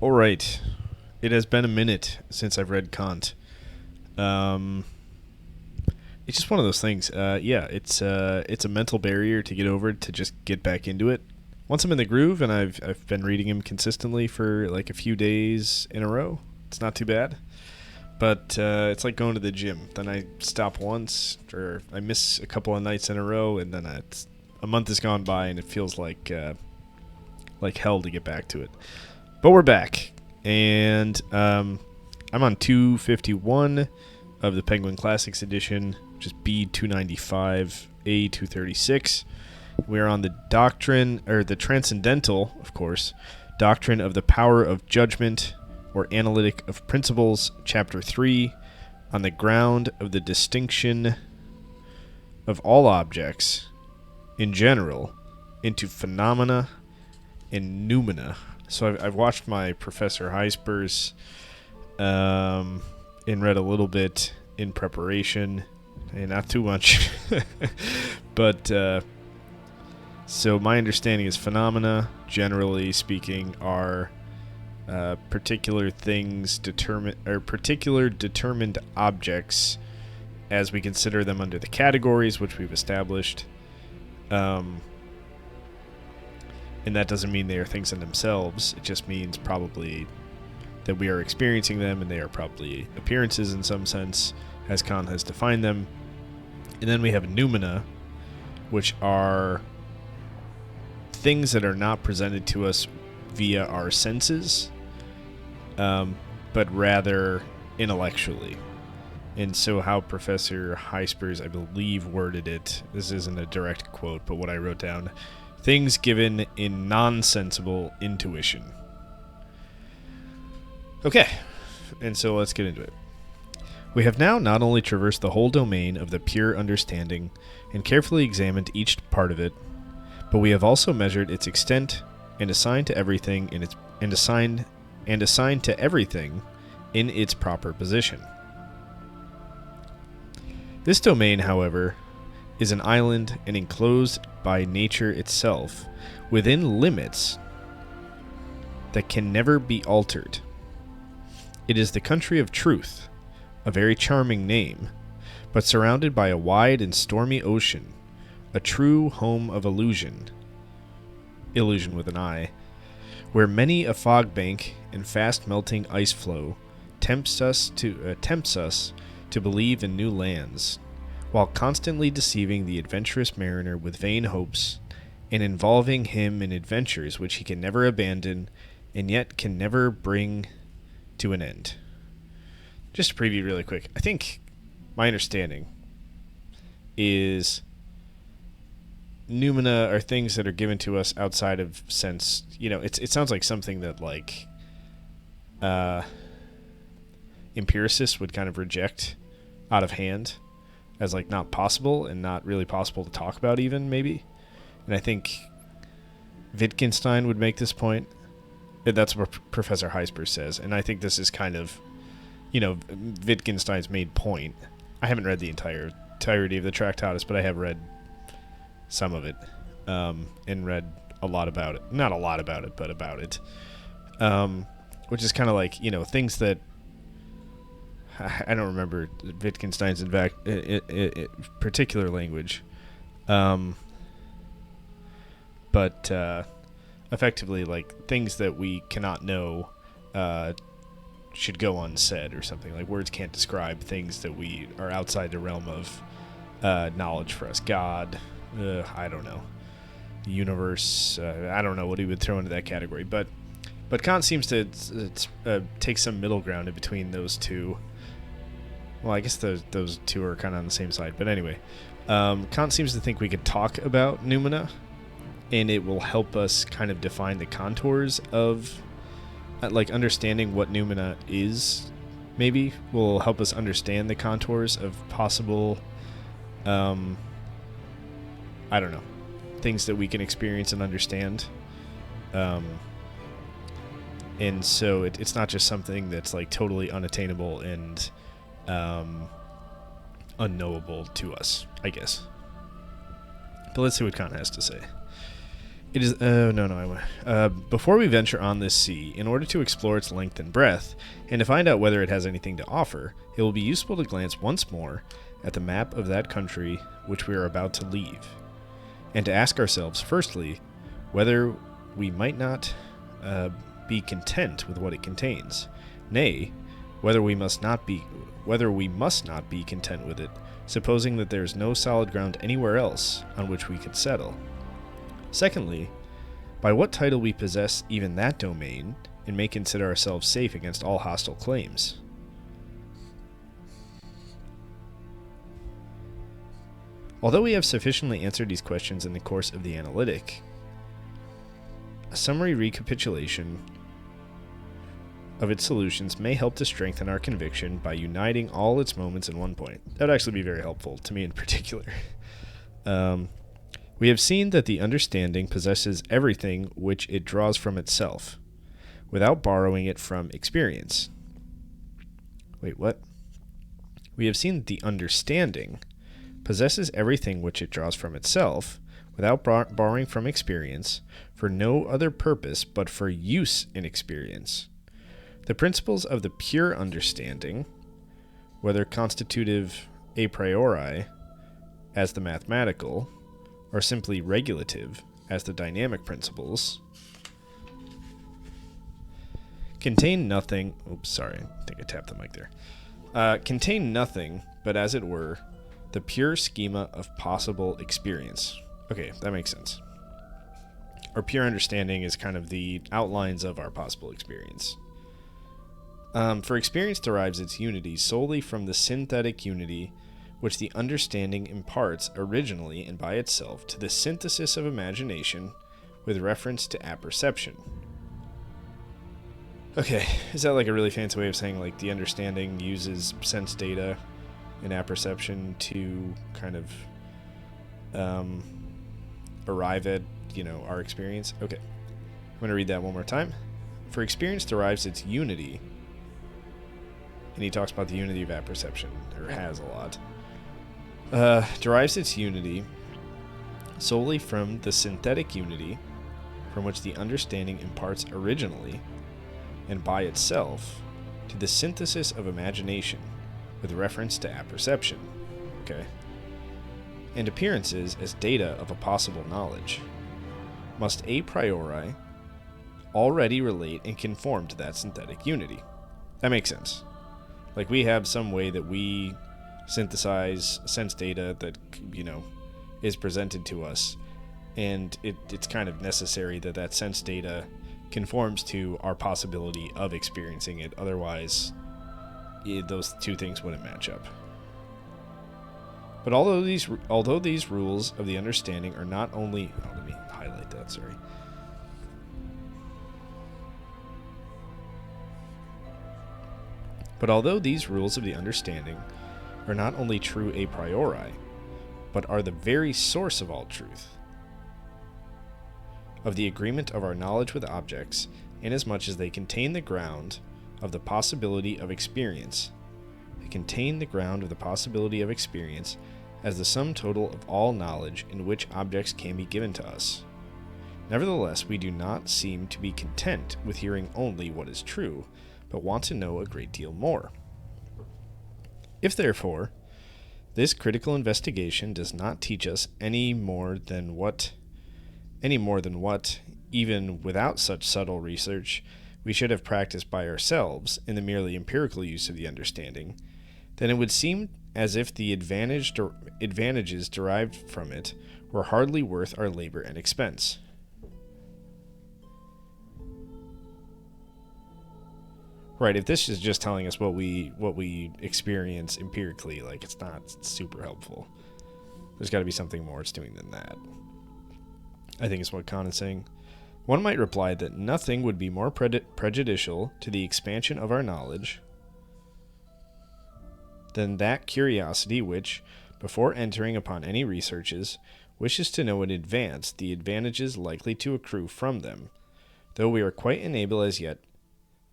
All right. It has been a minute since I've read Kant. It's just one of those things. It's a mental barrier to get over to just get back into it. Once I'm in the groove, and I've been reading him consistently for like a few days in a row. It's not too bad. But it's like going to the gym. Then I stop once, or I miss a couple of nights in a row, and then a month has gone by, and it feels like hell to get back to it. But we're back, and I'm on 251 of the Penguin Classics edition, which is B295, A236. We're on the doctrine, or the transcendental, of course, doctrine of the power of judgment, or analytic of principles, chapter 3, on the ground of the distinction of all objects in general into phenomena and noumena. So I've watched my Professor Gijsbers and read a little bit in preparation, and not too much. But so my understanding is phenomena, generally speaking, are particular things particular determined objects as we consider them under the categories which we've established. And that doesn't mean they are things in themselves. It just means probably that we are experiencing them, and they are probably appearances in some sense, as Kant has defined them. And then we have noumena, which are things that are not presented to us via our senses, but rather intellectually. And so how Professor Gijsbers, I believe, worded it, this isn't a direct quote, but what I wrote down, things given in nonsensible intuition. Okay, and so let's get into it. We have now not only traversed the whole domain of the pure understanding and carefully examined each part of it, but we have also measured its extent and assigned to everything assigned to everything in its proper position. This domain, however, is an island and enclosed by nature itself within limits that can never be altered. It is the country of truth, a very charming name, but surrounded by a wide and stormy ocean, a true home of illusion with an I, where many a fog bank and fast melting ice floe tempts us to believe in new lands, while constantly deceiving the adventurous mariner with vain hopes, and involving him in adventures which he can never abandon, and yet can never bring to an end. Just to preview really quick, I think my understanding is noumena are things that are given to us outside of sense. It sounds like something that empiricists would kind of reject out of hand as not possible and not really possible to talk about even, maybe. And I think Wittgenstein would make this point. That's what Professor Gijsbers says, and I think this is kind of Wittgenstein's main point. I haven't read the entirety of the Tractatus, but I have read some of it, and read a lot about it. Not a lot about it, but about it. Which is kind of things that I don't remember Wittgenstein's particular language, but effectively things that we cannot know should go unsaid, or something. Words can't describe things that we are outside the realm of knowledge for us. God, I don't know. The universe, I don't know what he would throw into that category, but Kant seems to take some middle ground in between those two. Well, I guess those two are kind of on the same side, but anyway, Kant seems to think we could talk about noumena, and it will help us kind of define the contours of understanding what noumena is. Maybe will help us understand the contours of possible I don't know, things that we can experience and understand. And so it's not just something that's totally unattainable and unknowable to us, I guess. But let's see what Kant has to say. It is. Before we venture on this sea, in order to explore its length and breadth, and to find out whether it has anything to offer, it will be useful to glance once more at the map of that country which we are about to leave, and to ask ourselves, firstly, whether we might not be content with what it contains. Nay, whether we must not be content with it, supposing that there is no solid ground anywhere else on which we could settle. Secondly, by what title we possess even that domain, and may consider ourselves safe against all hostile claims. Although we have sufficiently answered these questions in the course of the analytic, a summary recapitulation of its solutions may help to strengthen our conviction by uniting all its moments in one point. That would actually be very helpful to me in particular. We have seen that the understanding possesses everything which it draws from itself, without borrowing it from experience. Wait, what? We have seen that the understanding possesses everything which it draws from itself, without borrowing from experience, for no other purpose but for use in experience. The principles of the pure understanding, whether constitutive a priori, as the mathematical, or simply regulative, as the dynamic principles, contain nothing... Oops, sorry, I think I tapped the mic there. Contain nothing but, as it were, the pure schema of possible experience. Okay, that makes sense. Our pure understanding is kind of the outlines of our possible experience. For experience derives its unity solely from the synthetic unity which the understanding imparts originally and by itself to the synthesis of imagination with reference to apperception. Okay, is that like a really fancy way of saying like the understanding uses sense data and apperception to kind of arrive at, our experience? Okay, I'm going to read that one more time. For experience derives its unity, and he talks about the unity of apperception, or has a lot, derives its unity solely from the synthetic unity from which the understanding imparts originally and by itself to the synthesis of imagination with reference to apperception. Okay. And appearances as data of a possible knowledge must a priori already relate and conform to that synthetic unity. That makes sense. Like we have some way that we synthesize sense data that, is presented to us, and it's kind of necessary that that sense data conforms to our possibility of experiencing it. Otherwise, those two things wouldn't match up. But although these rules of the understanding are not only... Oh, let me highlight that, sorry. But although these rules of the understanding are not only true a priori, but are the very source of all truth, of the agreement of our knowledge with objects, inasmuch as they contain the ground of the possibility of experience. They contain the ground of the possibility of experience as the sum total of all knowledge in which objects can be given to us. Nevertheless, we do not seem to be content with hearing only what is true, but want to know a great deal more. If, therefore, this critical investigation does not teach us any more than what, even without such subtle research, we should have practiced by ourselves in the merely empirical use of the understanding, then it would seem as if the advantages derived from it were hardly worth our labor and expense. Right, if this is just telling us what we experience empirically, like, it's not super helpful. There's got to be something more it's doing than that. I think it's what Kant is saying. One might reply that nothing would be more prejudicial to the expansion of our knowledge than that curiosity which, before entering upon any researches, wishes to know in advance the advantages likely to accrue from them, though we are quite unable as yet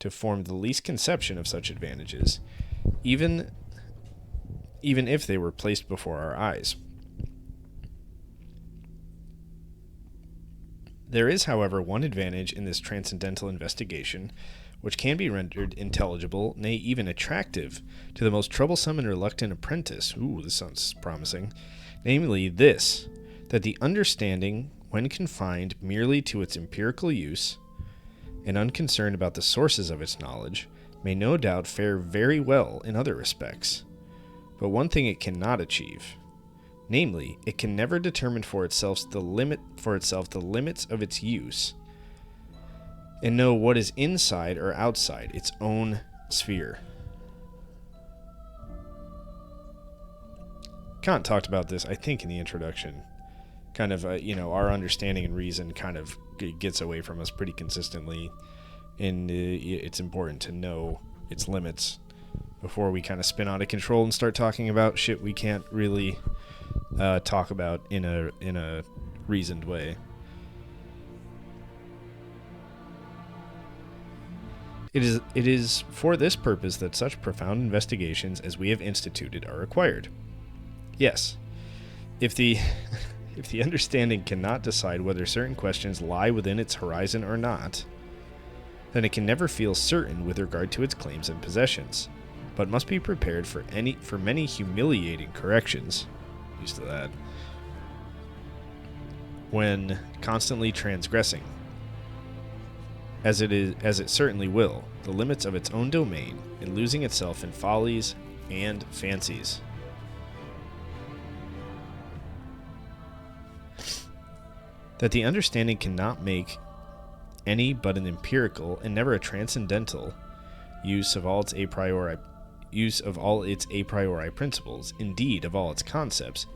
to form the least conception of such advantages, even if they were placed before our eyes. There is, however, one advantage in this transcendental investigation, which can be rendered intelligible, nay, even attractive, to the most troublesome and reluctant apprentice. Ooh, this sounds promising. Namely, this, that the understanding, when confined merely to its empirical use, and unconcerned about the sources of its knowledge, may no doubt fare very well in other respects. But one thing it cannot achieve. Namely, it can never determine for itself the limits of its use, and know what is inside or outside its own sphere. Kant talked about this, I think, in the introduction. Kind of, our understanding and reason kind of gets away from us pretty consistently, and it's important to know its limits before we kind of spin out of control and start talking about shit we can't really talk about in a reasoned way. It is for this purpose that such profound investigations as we have instituted are required. Yes, if the understanding cannot decide whether certain questions lie within its horizon or not, then it can never feel certain with regard to its claims and possessions, but must be prepared for many humiliating corrections. Used to that. When constantly transgressing, as it certainly will, the limits of its own domain, and losing itself in follies and fancies. That the understanding cannot make any but an empirical and never a transcendental use of all its a priori principles, indeed of all its concepts,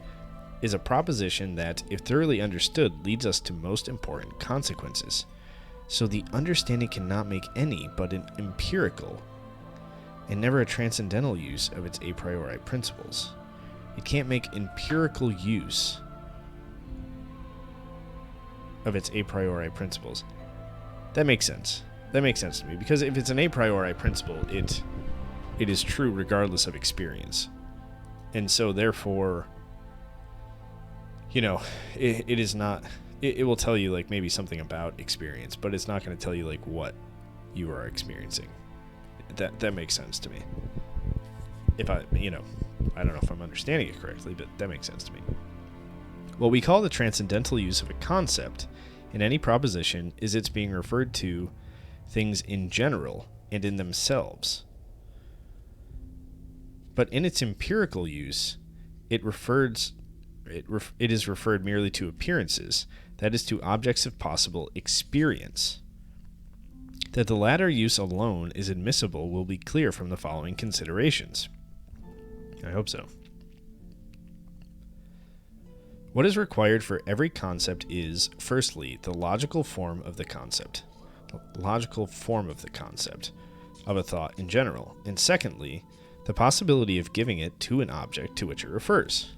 is a proposition that, if thoroughly understood, leads us to most important consequences. So the understanding cannot make any but an empirical and never a transcendental use of its a priori principles. It can't make empirical use of its a priori principles. That makes sense. That makes sense to me, because if it's an a priori principle, it is true regardless of experience. And so therefore, it is not, it will tell you like maybe something about experience, but it's not going to tell you like what you are experiencing. That makes sense to me. If I don't know if I'm understanding it correctly, but that makes sense to me. What we call the transcendental use of a concept in any proposition is its being referred to things in general and in themselves. But in its empirical use, it is referred merely to appearances, that is, to objects of possible experience. That the latter use alone is admissible will be clear from the following considerations. I hope so. What is required for every concept is, firstly, the logical form of the concept, of a thought in general, and secondly, the possibility of giving it to an object to which it refers.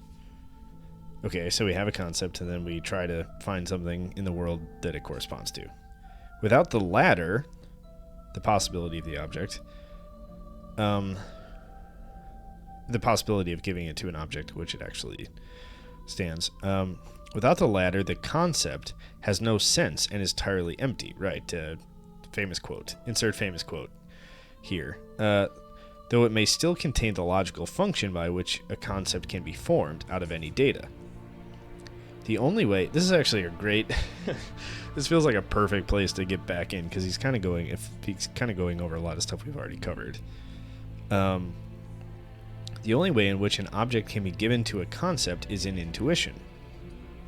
Okay, so we have a concept, and then we try to find something in the world that it corresponds to. Without the latter, the possibility of the object, the possibility of giving it to an object to which it actually stands. Without the latter, the concept has no sense and is entirely empty. Right, famous quote. Insert famous quote here. Though it may still contain the logical function by which a concept can be formed out of any data. The only way... This is actually a great... This feels like a perfect place to get back in, because he's kind of going over a lot of stuff we've already covered. The only way in which an object can be given to a concept is in intuition.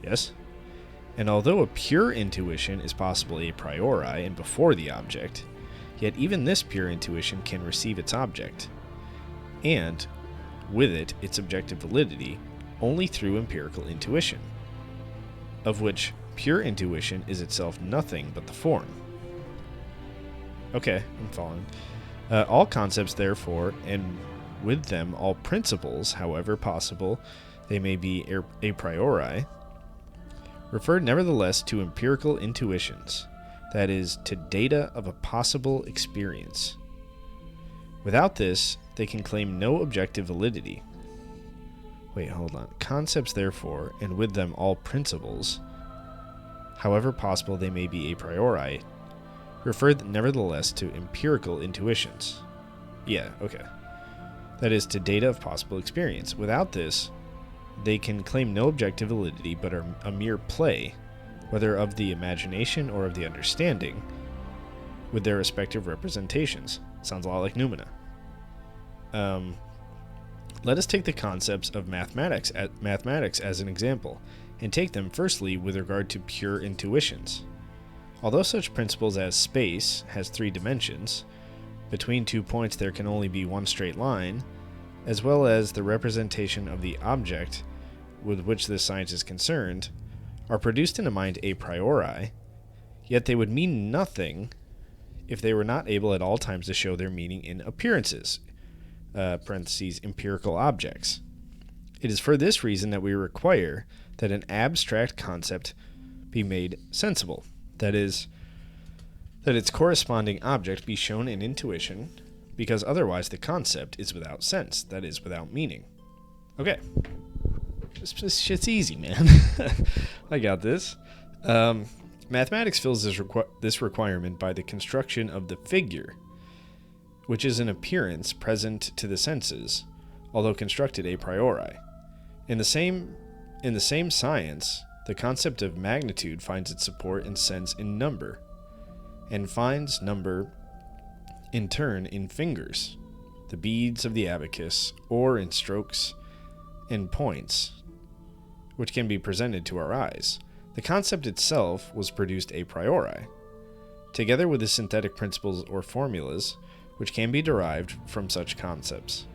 Yes? And although a pure intuition is possible a priori and before the object, yet even this pure intuition can receive its object, and, with it, its objective validity, only through empirical intuition, of which pure intuition is itself nothing but the form. Okay, I'm following. All concepts, therefore, and with them all principles, however possible they may be a priori, refer nevertheless to empirical intuitions, that is, to data of a possible experience. Without this, they can claim no objective validity. Wait, hold on. Concepts, therefore, and with them all principles, however possible they may be a priori, refer nevertheless to empirical intuitions. Yeah, okay. That is, to data of possible experience. Without this, they can claim no objective validity but are a mere play, whether of the imagination or of the understanding, with their respective representations. Sounds a lot like Noumena. Let us take the concepts of mathematics as an example, and take them firstly with regard to pure intuitions. Although such principles as space has 3 dimensions, between 2 points there can only be one straight line, as well as the representation of the object with which this science is concerned, are produced in a mind a priori, yet they would mean nothing if they were not able at all times to show their meaning in appearances, parentheses, empirical objects. It is for this reason that we require that an abstract concept be made sensible, that is, that its corresponding object be shown in intuition, because otherwise the concept is without sense, that is, without meaning. Okay. This shit's easy, man. I got this. Mathematics fills this requirement by the construction of the figure, which is an appearance present to the senses, although constructed a priori. In the same science, the concept of magnitude finds its support and sense in number, and finds number in turn in fingers, the beads of the abacus, or in strokes and points, which can be presented to our eyes. The concept itself was produced a priori, together with the synthetic principles or formulas, which can be derived from such concepts.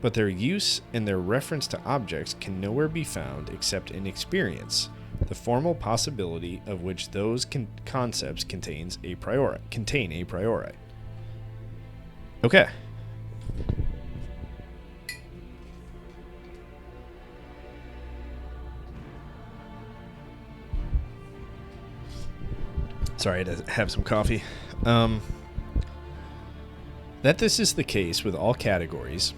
But their use and their reference to objects can nowhere be found except in experience, the formal possibility of which those concepts contain a priori. Okay. Sorry, I had to have some coffee. That this is the case with all categories,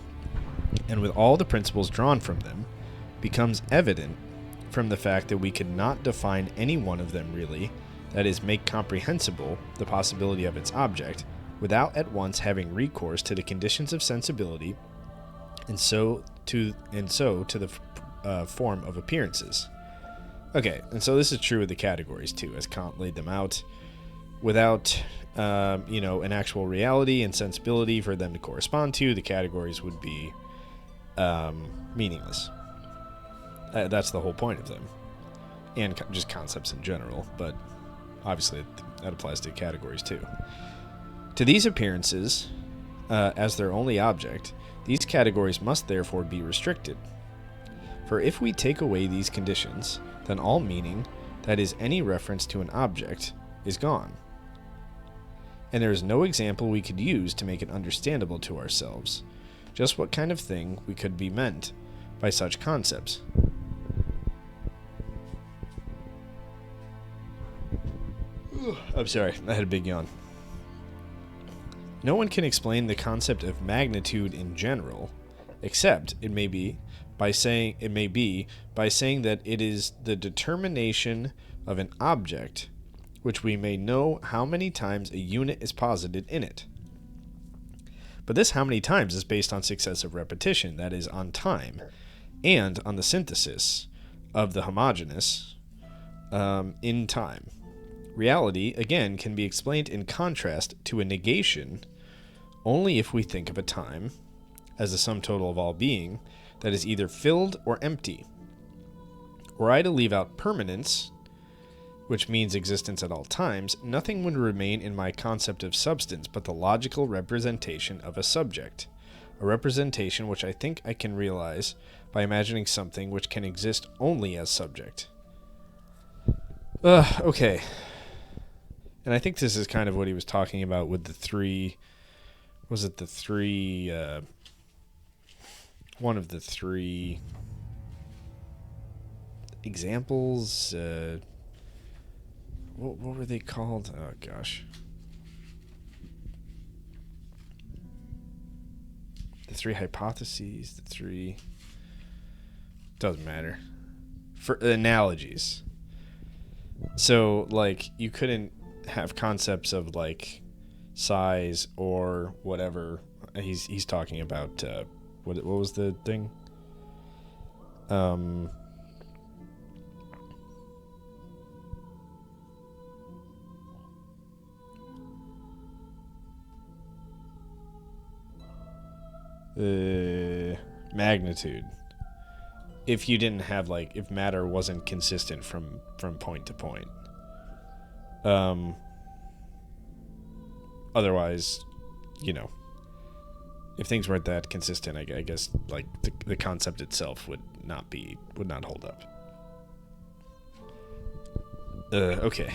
and with all the principles drawn from them, becomes evident from the fact that we could not define any one of them really, that is, make comprehensible the possibility of its object, without at once having recourse to the conditions of sensibility, and so to the form of appearances. Okay, and so this is true with the categories too, as Kant laid them out. Without, an actual reality and sensibility for them to correspond to, the categories would be meaningless. That's the whole point of them, and just concepts in general, but obviously that applies to categories too. To these appearances, as their only object, these categories must therefore be restricted. For if we take away these conditions, then all meaning, that is, any reference to an object, is gone. And there is no example we could use to make it understandable to ourselves just what kind of thing we could be meant by such concepts. I'm sorry, I had a big yawn. No one can explain the concept of magnitude in general, except it may be by saying that it is the determination of an object which we may know how many times a unit is posited in it. But this how many times is based on successive repetition, that is, on time, and on the synthesis of the homogeneous in time. Reality, again, can be explained in contrast to a negation only if we think of a time as the sum total of all being that is either filled or empty. Were I to leave out permanence, which means existence at all times, nothing would remain in my concept of substance but the logical representation of a subject, a representation which I think I can realize by imagining something which can exist only as subject. Okay. And I think this is kind of what he was talking about with the three... Was it the three... one of the three examples... What were they called? Oh, gosh. The three hypotheses, the three... Doesn't matter. For analogies. So, like, you couldn't have concepts of, like, size or whatever. He's talking about, what was the thing? Magnitude. If you didn't have, like, if matter wasn't consistent from point to point. Otherwise, you know, if things weren't that consistent, I guess, like, the concept itself would not hold up. Okay.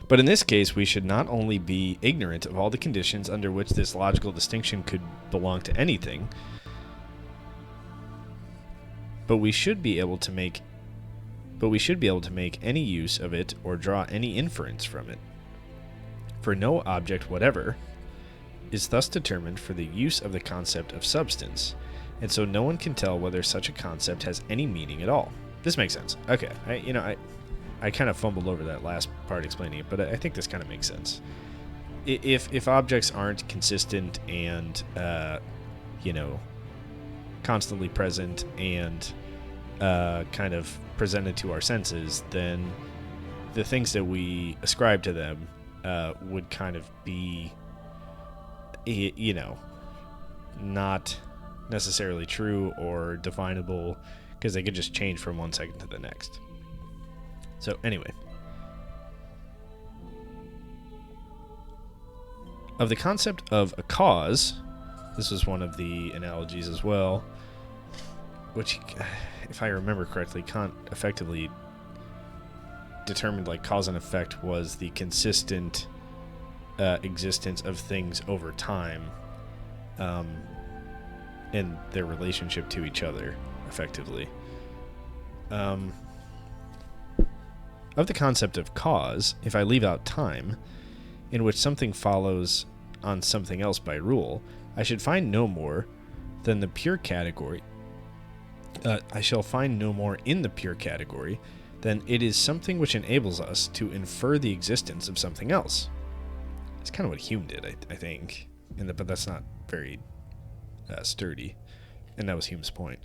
But in this case, we should not only be ignorant of all the conditions under which this logical distinction could belong to anything, but we should be able to make any use of it or draw any inference from it. For no object whatever is thus determined for the use of the concept of substance, and so no one can tell whether such a concept has any meaning at all. This makes sense. Okay, I kind of fumbled over that last part explaining it, but I think this kind of makes sense. If objects aren't consistent and constantly present and kind of presented to our senses, then the things that we ascribe to them would kind of be, not necessarily true or definable, because they could just change from one second to the next. So anyway, of the concept of a cause, this was one of the analogies as well, which, if I remember correctly, Kant effectively determined, like, cause and effect was the consistent existence of things over time, and their relationship to each other, effectively. Of the concept of cause, if I leave out time, in which something follows on something else by rule, I should find no more than the pure category. I shall find no more in the pure category than it is something which enables us to infer the existence of something else. It's kind of what Hume did, I think, but that's not very sturdy, and that was Hume's point.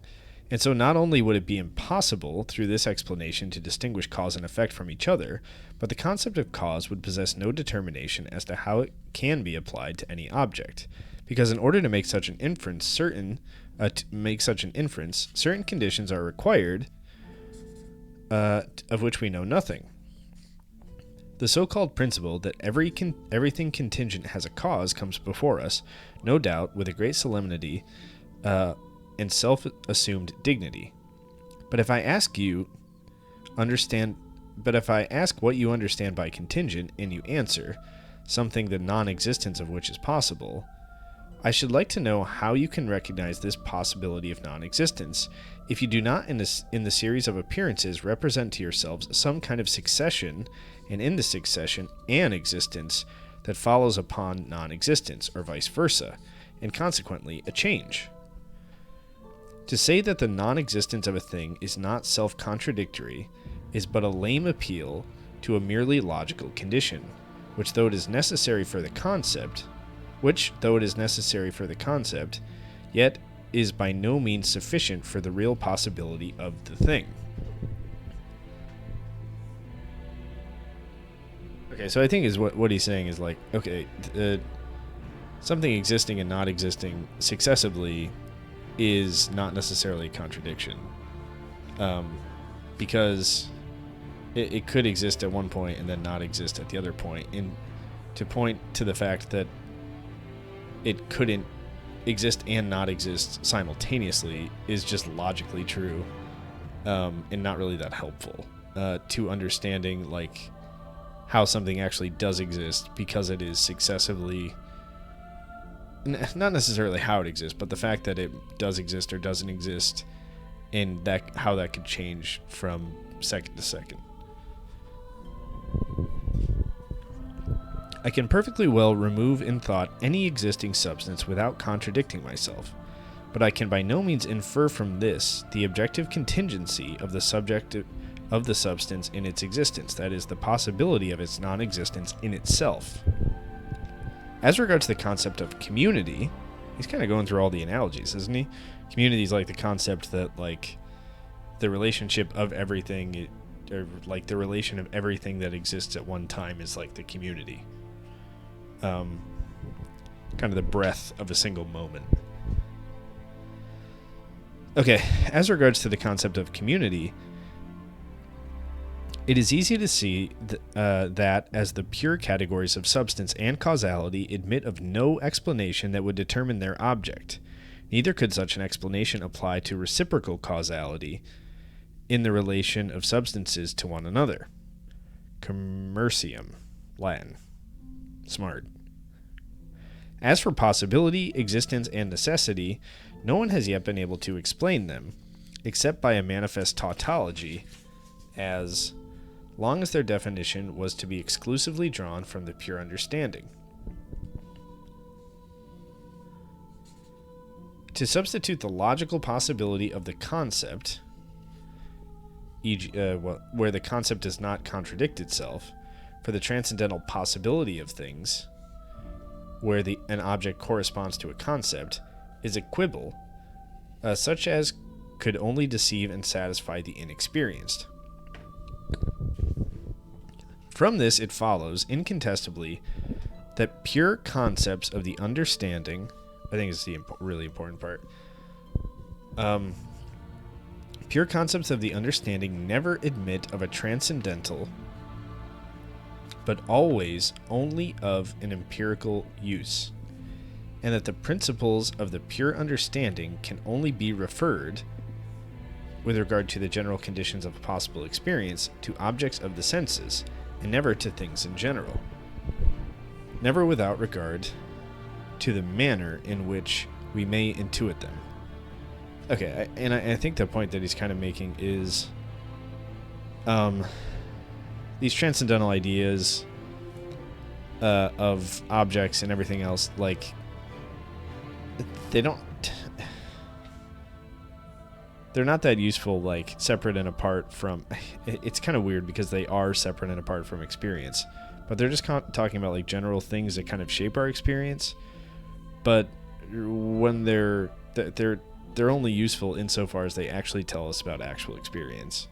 And so not only would it be impossible through this explanation to distinguish cause and effect from each other, but the concept of cause would possess no determination as to how it can be applied to any object, because in order to make such an inference, certain conditions are required, of which we know nothing. The so-called principle that everything contingent has a cause comes before us, no doubt, with a great solemnity and self-assumed dignity. But if I ask what you understand by contingent, and you answer something the non-existence of which is possible, I should like to know how you can recognize this possibility of non-existence if you do not in the series of appearances represent to yourselves some kind of succession, and in the succession an existence that follows upon non-existence, or vice versa, and consequently a change. To say that the non-existence of a thing is not self-contradictory is but a lame appeal to a merely logical condition, which though it is necessary for the concept, yet is by no means sufficient for the real possibility of the thing. Okay, so I think is what he's saying is, like, okay, something existing and not existing successively is not necessarily a contradiction, because it could exist at one point and then not exist at the other point. And to point to the fact that it couldn't exist and not exist simultaneously is just logically true, and not really that helpful to understanding, like, how something actually does exist, because it is successively, not necessarily how it exists, but the fact that it does exist or doesn't exist, and that how that could change from second to second. I can perfectly well remove in thought any existing substance without contradicting myself, but I can by no means infer from this the objective contingency of the subjective of the substance in its existence, that is, the possibility of its non-existence in itself. As regards to the concept of community, he's kind of going through all the analogies, isn't he? Community is like the concept that, like, the relationship of everything, or like the relation of everything that exists at one time is like the community. Kind of the breath of a single moment. Okay, as regards to the concept of community, it is easy to see that as the pure categories of substance and causality admit of no explanation that would determine their object. Neither could such an explanation apply to reciprocal causality in the relation of substances to one another. Commercium, Latin. Smart. As for possibility, existence, and necessity, no one has yet been able to explain them, except by a manifest tautology, as long as their definition was to be exclusively drawn from the pure understanding. To substitute the logical possibility of the concept, e.g., where the concept does not contradict itself, for the transcendental possibility of things, where an object corresponds to a concept, is a quibble, such as could only deceive and satisfy the inexperienced. From this, it follows, incontestably, that pure concepts of the understanding, I think is the really important part, pure concepts of the understanding never admit of a transcendental, but always only of an empirical use, and that the principles of the pure understanding can only be referred, with regard to the general conditions of possible experience, to objects of the senses, and never to things in general, never without regard to the manner in which we may intuit them. Okay, I think the point that he's kind of making is these transcendental ideas of objects and everything else, like, they're not that useful, like, separate and apart from, it's kind of weird because they are separate and apart from experience, but they're just talking about, like, general things that kind of shape our experience, but when they're only useful insofar as they actually tell us about actual experience,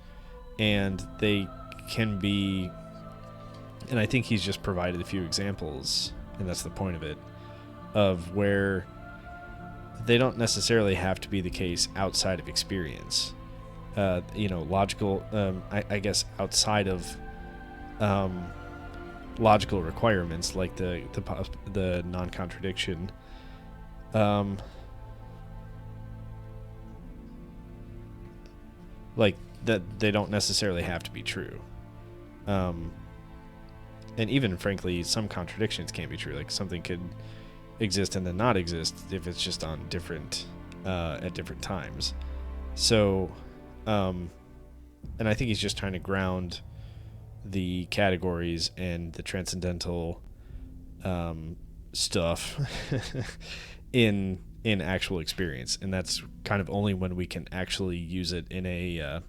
and they can be, and I think he's just provided a few examples, and that's the point of it, of where they don't necessarily have to be the case outside of experience. Logical, I guess outside of logical requirements, like the non-contradiction. Like that, they don't necessarily have to be true. And even, frankly, some contradictions can't be true. Like, something could exist and then not exist if it's just on different at different times. So and I think he's just trying to ground the categories and the transcendental stuff in actual experience, and that's kind of only when we can actually use it in a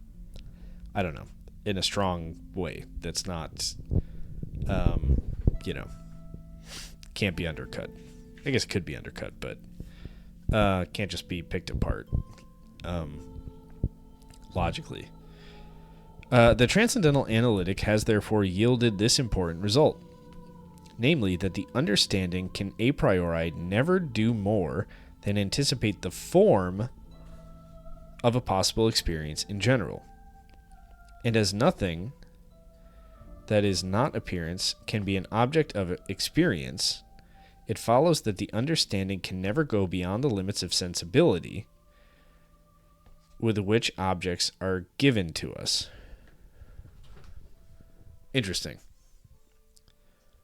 in a strong way that's not can't be undercut. I guess it could be undercut, but can't just be picked apart logically. The transcendental analytic has therefore yielded this important result, namely that the understanding can a priori never do more than anticipate the form of a possible experience in general, and as nothing that is not appearance can be an object of experience, it follows that the understanding can never go beyond the limits of sensibility with which objects are given to us. Interesting.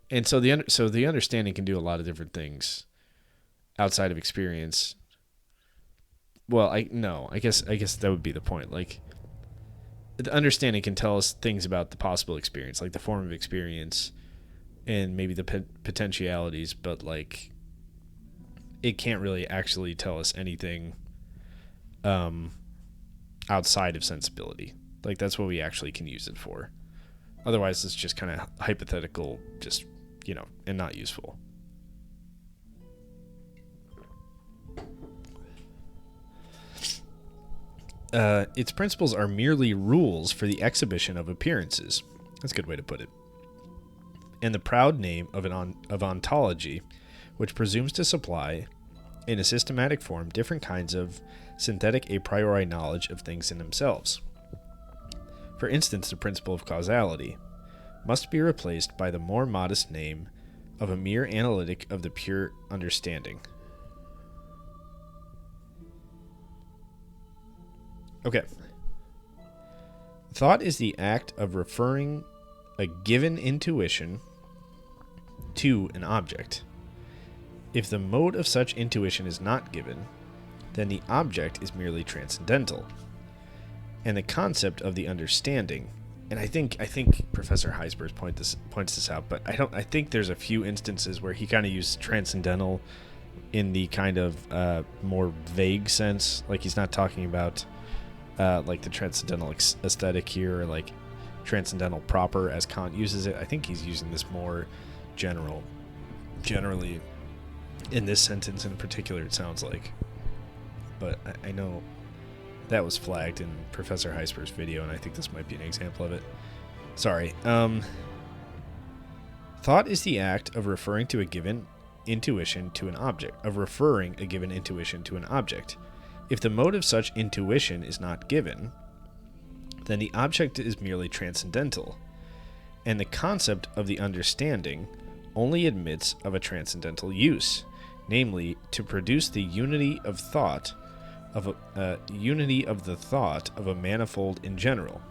And so the understanding can do a lot of different things outside of experience. Well, I guess that would be the point. Like, the understanding can tell us things about the possible experience, like the form of experience and maybe the potentialities, but, like, it can't really actually tell us anything outside of sensibility. Like, that's what we actually can use it for. Otherwise, it's just kind of hypothetical, just, and not useful. Its principles are merely rules for the exhibition of appearances. That's a good way to put it. And the proud name of ontology, which presumes to supply, in a systematic form, different kinds of synthetic a priori knowledge of things in themselves. For instance, the principle of causality must be replaced by the more modest name of a mere analytic of the pure understanding. Okay. Thought is the act of referring a given intuition to an object. If the mode of such intuition is not given, then the object is merely transcendental. And the concept of the understanding, and I think Professor Gijsbers points this out, but I think there's a few instances where he kind of used transcendental in the kind of more vague sense, like he's not talking about like the transcendental aesthetic here, or like transcendental proper as Kant uses it. I think he's using this more generally in this sentence in particular, it sounds like. But I know that was flagged in Professor Gijsbers' video, and I think this might be an example of it. Sorry. Thought is the act of referring to a given intuition to an object, If the mode of such intuition is not given, then the object is merely transcendental, and the concept of the understanding only admits of a transcendental use, namely, to produce the unity of thought of the thought of a manifold in general.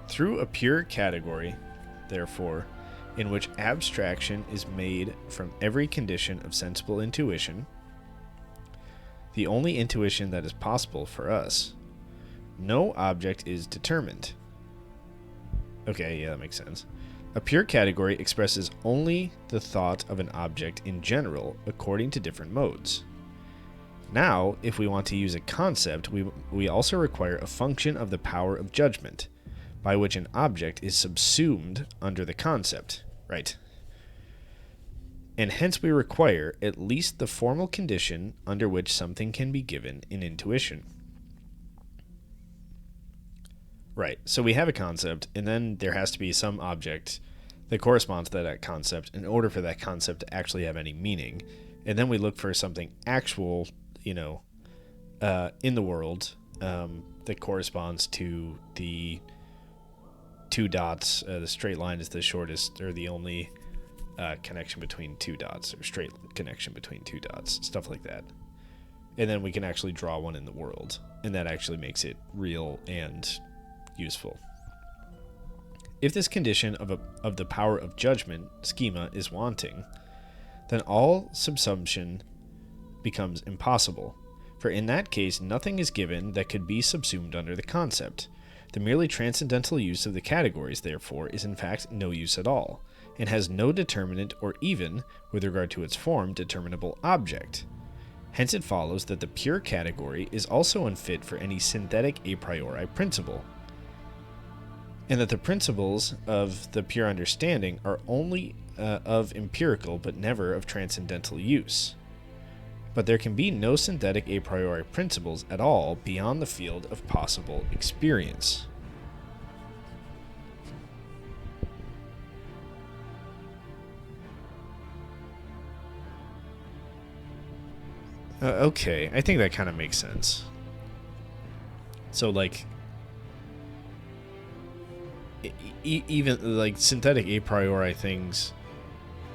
Through a pure category, therefore, in which abstraction is made from every condition of sensible intuition, the only intuition that is possible for us, no object is determined. Okay, yeah, that makes sense. A pure category expresses only the thought of an object in general according to different modes. Now, if we want to use a concept, we also require a function of the power of judgment, by which an object is subsumed under the concept, right? And hence we require at least the formal condition under which something can be given in intuition. Right, so we have a concept, and then there has to be some object that corresponds to that concept in order for that concept to actually have any meaning. And then we look for something actual, in the world that corresponds to the two dots. The straight line is the shortest, or the only connection between two dots, or straight connection between two dots, stuff like that. And then we can actually draw one in the world, and that actually makes it real and useful. If this condition of the power of judgment schema is wanting, then all subsumption becomes impossible, for in that case nothing is given that could be subsumed under the concept. The merely transcendental use of the categories, therefore, is in fact no use at all, and has no determinate or even, with regard to its form, determinable object. Hence it follows that the pure category is also unfit for any synthetic a priori principle, and that the principles of the pure understanding are only of empirical but never of transcendental use. But there can be no synthetic a priori principles at all beyond the field of possible experience. Okay, I think that kind of makes sense. So, like, even like synthetic a priori things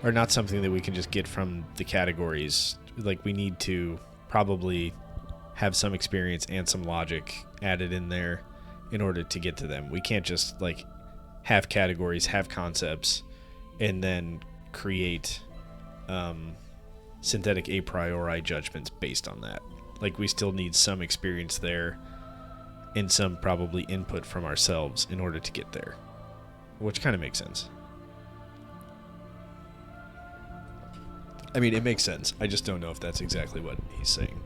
are not something that we can just get from the categories. Like, we need to probably have some experience and some logic added in there in order to get to them. We can't just like have categories, have concepts, and then create synthetic a priori judgments based on that. Like, we still need some experience there and some probably input from ourselves in order to get there, which kind of makes sense. I mean, it makes sense. I just don't know if that's exactly what he's saying.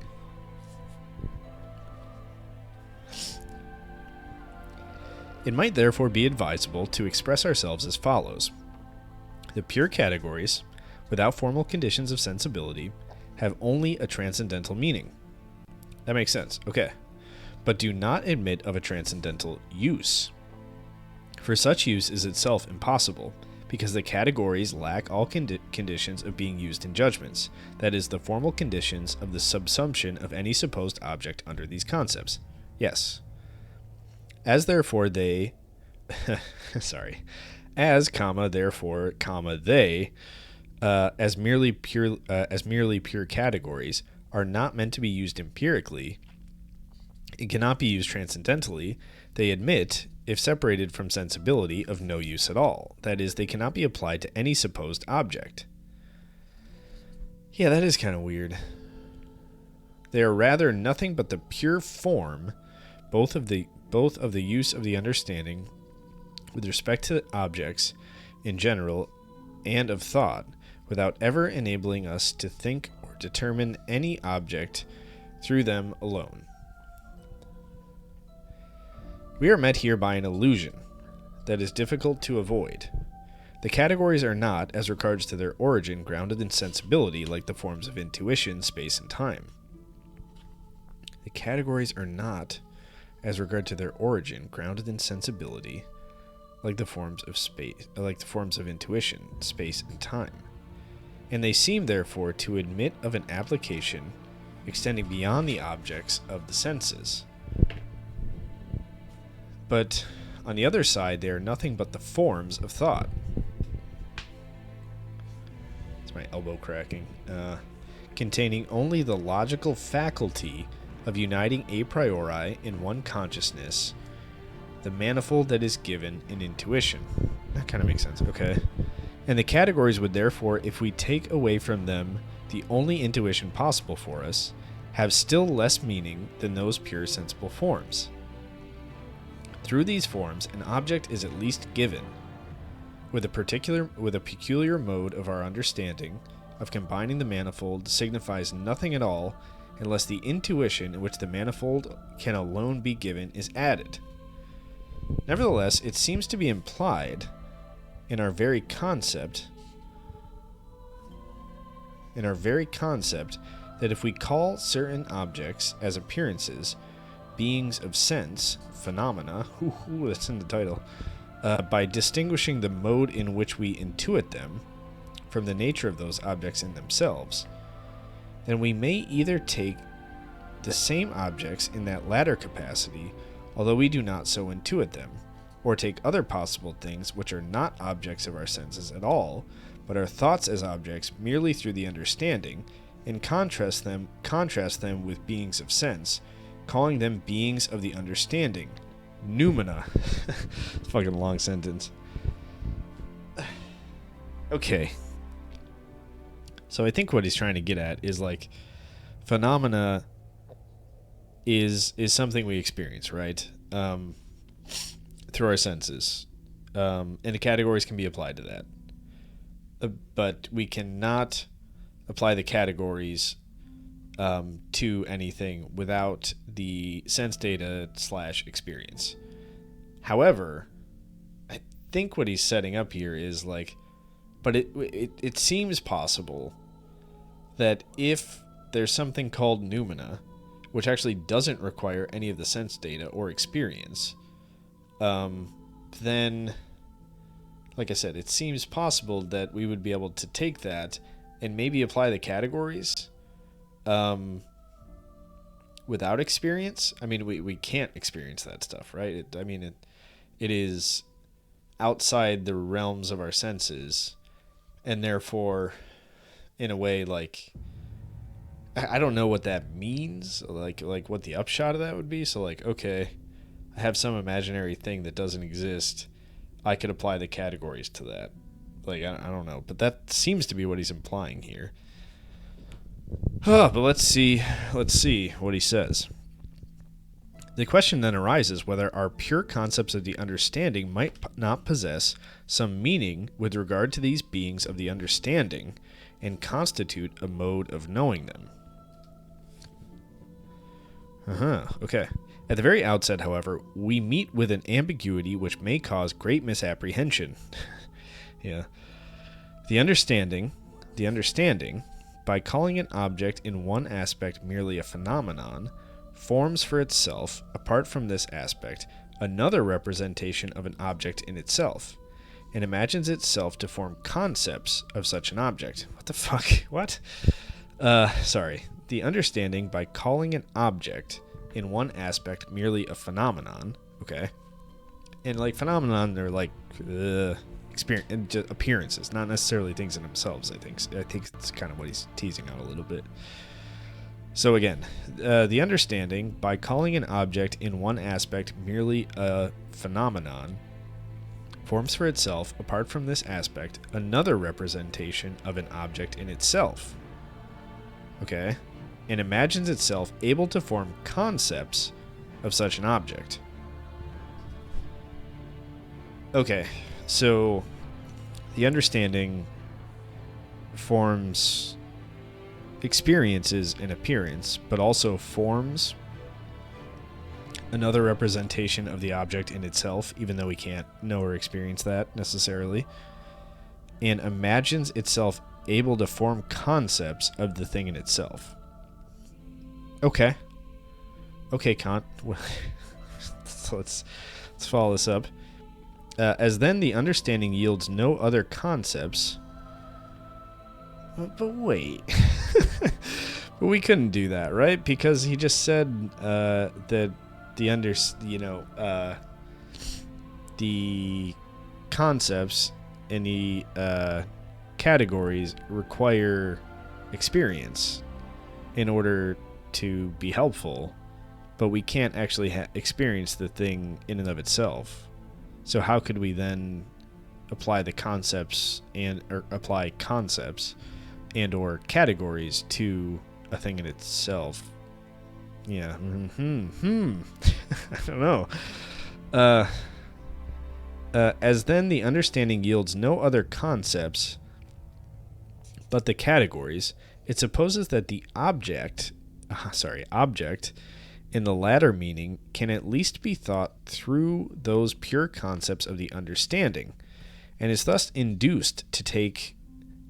It might therefore be advisable to express ourselves as follows. The pure categories, without formal conditions of sensibility, have only a transcendental meaning. That makes sense. Okay. But do not admit of a transcendental use. For such use is itself impossible, because the categories lack all conditions of being used in judgments, that is, the formal conditions of the subsumption of any supposed object under these concepts. Yes. As therefore they, therefore, they, as merely pure categories, are not meant to be used empirically, and cannot be used transcendentally, they admit, if separated from sensibility, of no use at all. That is, they cannot be applied to any supposed object. Yeah, that is kind of weird. They are rather nothing but the pure form, both of the use of the understanding with respect to objects in general and of thought, without ever enabling us to think or determine any object through them alone. We are met here by an illusion that is difficult to avoid. The categories are not, as regards to their origin, grounded in sensibility like the forms of intuition, space, and time. The categories are not, as regard to their origin, grounded in sensibility like the forms of intuition, space, and time. And they seem, therefore, to admit of an application extending beyond the objects of the senses. But, on the other side, they are nothing but the forms of thought. It's my elbow cracking. Containing only the logical faculty of uniting a priori in one consciousness, the manifold that is given in intuition. That kind of makes sense, okay. And the categories would therefore, if we take away from them the only intuition possible for us, have still less meaning than those pure sensible forms. Through these forms, an object is at least given, with a peculiar mode of our understanding of combining the manifold signifies nothing at all unless the intuition in which the manifold can alone be given is added. Nevertheless, it seems to be implied in our very concept that if we call certain objects as appearances, beings of sense, phenomena, that's in the title, by distinguishing the mode in which we intuit them from the nature of those objects in themselves, then we may either take the same objects in that latter capacity, although we do not so intuit them, or take other possible things which are not objects of our senses at all, but are thoughts as objects merely through the understanding, and contrast them with beings of sense, calling them beings of the understanding. Noumena. It's a fucking long sentence. Okay. So I think what he's trying to get at is like phenomena is something we experience, right? Through our senses. And the categories can be applied to that. But we cannot apply the categories to anything without the sense data / experience. However, I think what he's setting up here is like, but it seems possible that if there's something called noumena, which actually doesn't require any of the sense data or experience, then, like I said, it seems possible that we would be able to take that and maybe apply the categories without experience. I mean, we can't experience that stuff, right? It is outside the realms of our senses, and therefore, in a way, like, I don't know what that means, like what the upshot of that would be. So, like, okay, I have some imaginary thing that doesn't exist. I could apply the categories to that. Like, I don't know, but that seems to be what he's implying here. But let's see what he says. The question then arises whether our pure concepts of the understanding might not possess some meaning with regard to these beings of the understanding, and constitute a mode of knowing them. Okay. At the very outset, however, we meet with an ambiguity which may cause great misapprehension. Yeah. The understanding, by calling an object in one aspect merely a phenomenon, forms for itself, apart from this aspect, another representation of an object in itself, and imagines itself to form concepts of such an object. What the fuck? What? Sorry. The understanding, by calling an object in one aspect merely a phenomenon, okay? And like phenomenon, they're like appearances, not necessarily things in themselves. I think it's kind of what he's teasing out a little bit. So again, the understanding, by calling an object in one aspect merely a phenomenon, forms for itself, apart from this aspect, another representation of an object in itself. Okay? And imagines itself able to form concepts of such an object. Okay, so the understanding forms experiences an appearance, but also forms another representation of the object in itself, even though we can't know or experience that necessarily, and imagines itself able to form concepts of the thing in itself. Okay, Kant. So let's follow this up. As then the understanding yields no other concepts. But wait. But we couldn't do that, right? Because he just said that the concepts and the categories require experience in order to be helpful, but we can't actually experience the thing in and of itself. So how could we then apply the concepts apply concepts and or categories to a thing in itself? Yeah. I don't know. As then the understanding yields no other concepts but the categories, it supposes that the object in the latter meaning can at least be thought through those pure concepts of the understanding, and is thus induced to take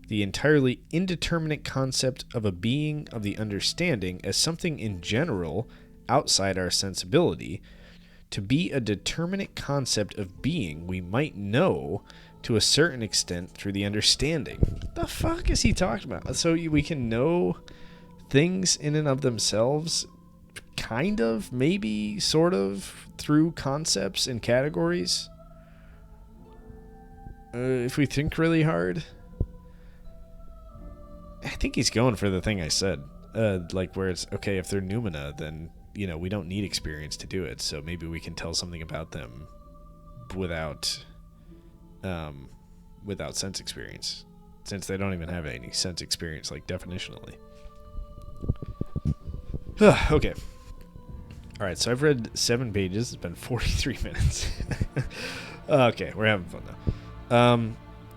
the entirely indeterminate concept of a being of the understanding as something in general outside our sensibility, to be a determinate concept of being we might know to a certain extent through the understanding. What the fuck is he talking about? So we can know things in and of themselves, kind of, maybe, sort of, through concepts and categories? If we think really hard? I think he's going for the thing I said. Like where it's, okay, if they're Noumena, then, we don't need experience to do it, so maybe we can tell something about them without sense experience, since they don't even have any sense experience, like, definitionally. Okay. Alright, so I've read 7 pages. It's been 43 minutes. Okay, we're having fun now.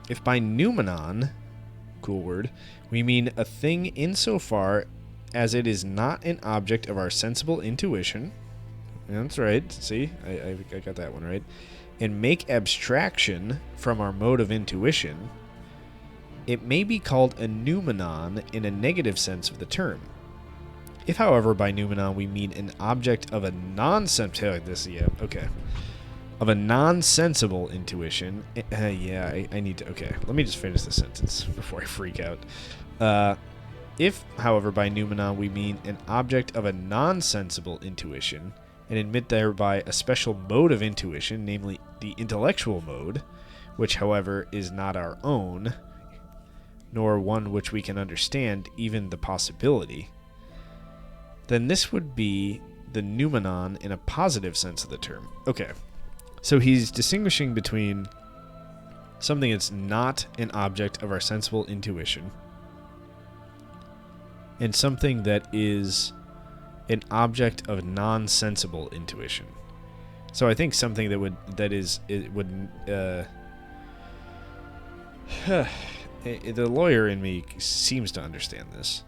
If by noumenon, cool word, we mean a thing insofar as it is not an object of our sensible intuition. That's right. See? I got that one right. And make abstraction from our mode of intuition, it may be called a noumenon in a negative sense of the term. If, however, by noumenon we mean an object of a non-sensible intuition, I need to. Okay, let me just finish the sentence before I freak out. If, however, by noumenon we mean an object of a non-sensible intuition, and admit thereby a special mode of intuition, namely the intellectual mode, which, however, is not our own, nor one which we can understand even the possibility, then this would be the noumenon in a positive sense of the term. Okay, so he's distinguishing between something that's not an object of our sensible intuition and something that is an object of non-sensible intuition. So I think something the lawyer in me seems to understand this.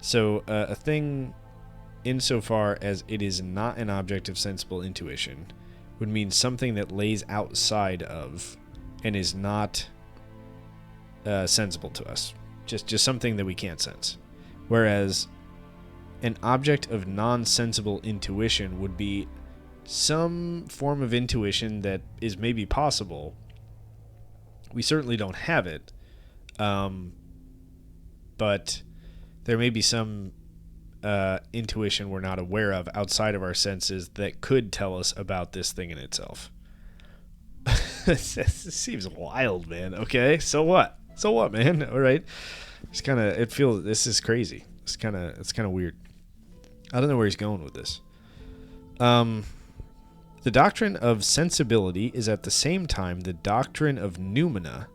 So a thing, insofar as it is not an object of sensible intuition, would mean something that lays outside of and is not sensible to us. Just something that we can't sense. Whereas an object of non-sensible intuition would be some form of intuition that is maybe possible. We certainly don't have it, but there may be some intuition we're not aware of outside of our senses that could tell us about this thing in itself. This seems wild, man. Okay, so what? So what, man? All right. This is crazy. It's kind of weird. I don't know where he's going with this. The doctrine of sensibility is at the same time the doctrine of noumena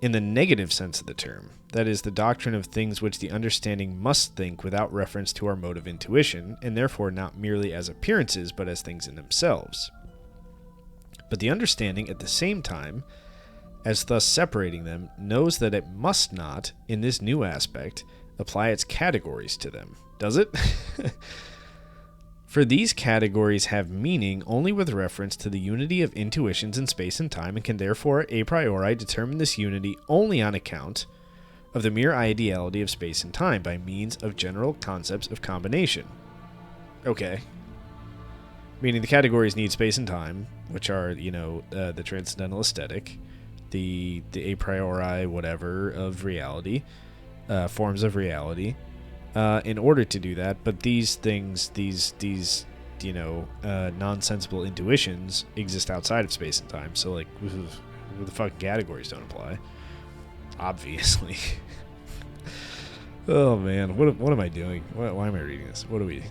in the negative sense of the term. That is, the doctrine of things which the understanding must think without reference to our mode of intuition, and therefore not merely as appearances, but as things in themselves. But the understanding, at the same time, as thus separating them, knows that it must not, in this new aspect, apply its categories to them. Does it? For these categories have meaning only with reference to the unity of intuitions in space and time, and can therefore a priori determine this unity only on account of the mere ideality of space and time by means of general concepts of combination. Okay. Meaning the categories need space and time, which are, the transcendental aesthetic, the a priori whatever of reality, forms of reality, in order to do that. But these things, these nonsensible intuitions exist outside of space and time. So, like, the fucking categories don't apply. Obviously. Oh man, what am I doing? Why am I reading this? What are we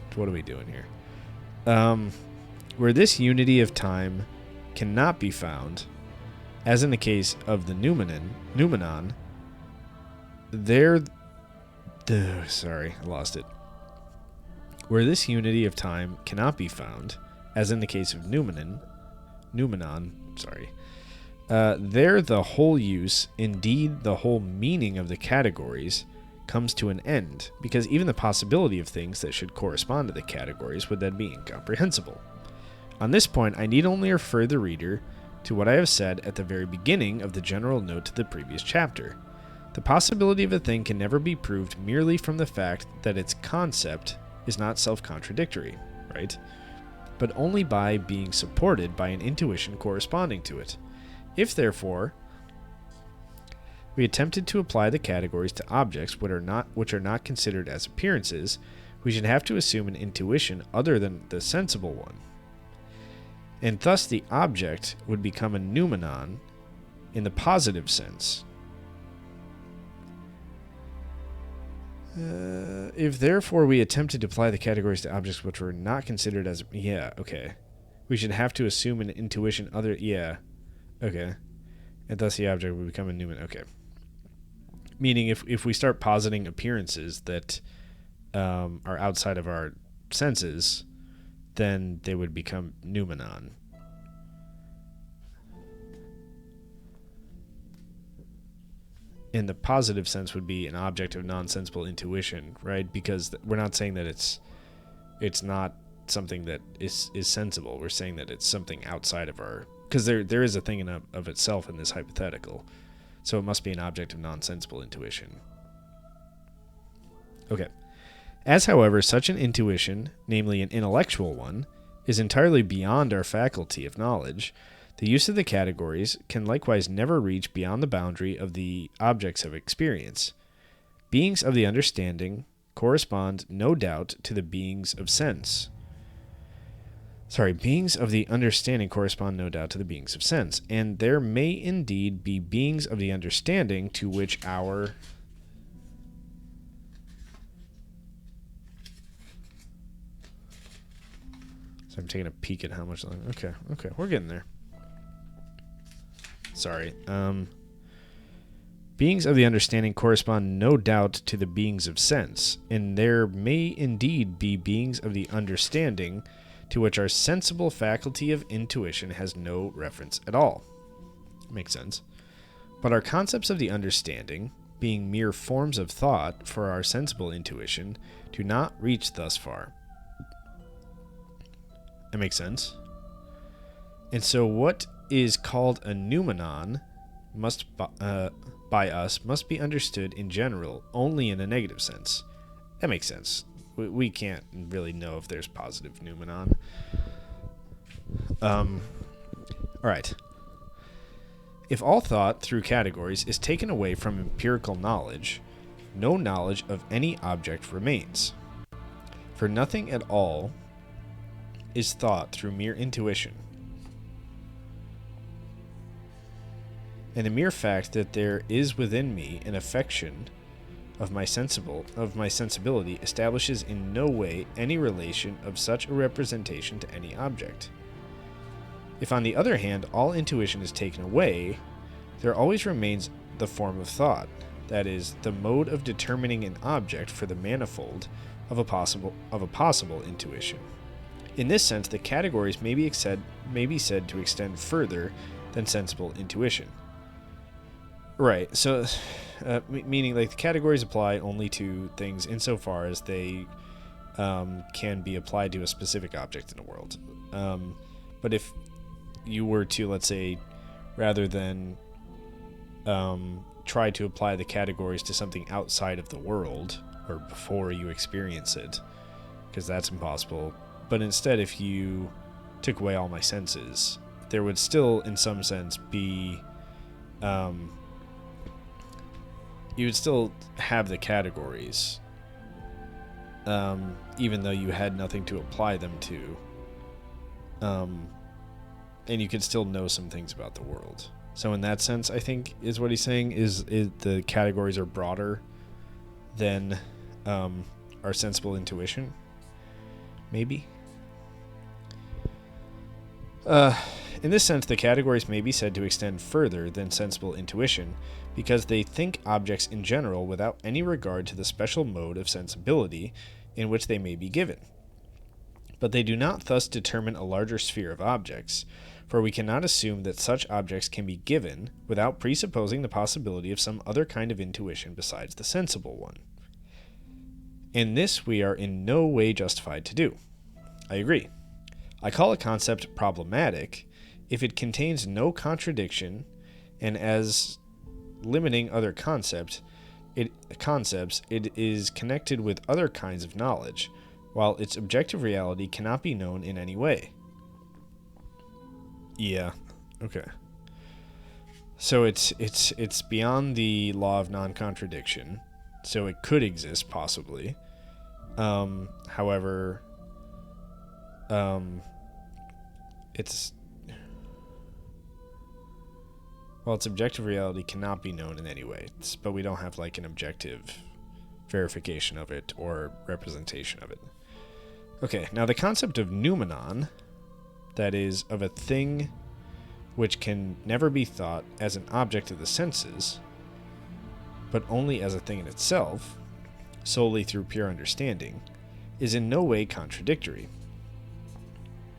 doing here? Where this unity of time cannot be found, as in the case of the noumenon, sorry, I lost it. Where this unity of time cannot be found, as in the case of noumenon, there the whole use, indeed the whole meaning of the categories, comes to an end, because even the possibility of things that should correspond to the categories would then be incomprehensible. On this point, I need only refer the reader to what I have said at the very beginning of the general note to the previous chapter. The possibility of a thing can never be proved merely from the fact that its concept is not self-contradictory, right? But only by being supported by an intuition corresponding to it. If, therefore, we attempted to apply the categories to objects which are not considered as appearances, we should have to assume an intuition other than the sensible one. And thus the object would become a noumenon in the positive sense. If therefore we attempted to apply the categories to objects which were not considered as... Yeah, okay. We should have to assume an intuition other... Yeah, okay. And thus the object would become a noumenon. Okay. Meaning if we start positing appearances that are outside of our senses, then they would become noumenon. In the positive sense would be an object of non-sensible intuition, right? Because we're not saying that it's not something that is sensible. We're saying that it's something outside of our... Because there is a thing in of itself in this hypothetical. So it must be an object of non-sensible intuition. Okay. As, however, such an intuition, namely an intellectual one, is entirely beyond our faculty of knowledge, the use of the categories can likewise never reach beyond the boundary of the objects of experience. Beings of the understanding correspond, no doubt, to the beings of sense. Beings of the understanding correspond, no doubt, to the beings of sense, and there may indeed be beings of the understanding to which our... So I'm taking a peek at how much... Okay, we're getting there. Sorry. Beings of the understanding correspond, no doubt, to the beings of sense, and there may indeed be beings of the understanding to which our sensible faculty of intuition has no reference at all. Makes sense. But our concepts of the understanding, being mere forms of thought for our sensible intuition, do not reach thus far. That makes sense. And so what is called a noumenon by us must be understood in general only in a negative sense. That makes sense. We can't really know if there's positive noumenon. All right. If all thought through categories is taken away from empirical knowledge, no knowledge of any object remains. For nothing at all is thought through mere intuition. And the mere fact that there is within me an affection of my sensibility establishes in no way any relation of such a representation to any object. If, on the other hand, all intuition is taken away, there always remains the form of thought, that is, the mode of determining an object for the manifold of a possible intuition. In this sense, the categories may be said to extend further than sensible intuition. Right, so meaning like the categories apply only to things insofar as they can be applied to a specific object in the world. But if you were to, let's say, rather than try to apply the categories to something outside of the world or before you experience it, because that's impossible, but instead if you took away all my senses, there would still in some sense be you would still have the categories, even though you had nothing to apply them to, and you could still know some things about the world. So in that sense, I think is what he's saying is the categories are broader than our sensible intuition. Maybe. In this sense, the categories may be said to extend further than sensible intuition, because they think objects in general without any regard to the special mode of sensibility in which they may be given. But they do not thus determine a larger sphere of objects, for we cannot assume that such objects can be given without presupposing the possibility of some other kind of intuition besides the sensible one. And this we are in no way justified to do. I agree. I call a concept problematic if it contains no contradiction, and as limiting other concepts, it is connected with other kinds of knowledge, while its objective reality cannot be known in any way. Yeah, okay. So it's beyond the law of non-contradiction, so it could exist possibly. However, its objective reality cannot be known in any way, but we don't have like an objective verification of it or representation of it. Okay, now the concept of noumenon, that is, of a thing which can never be thought as an object of the senses, but only as a thing in itself, solely through pure understanding, is in no way contradictory.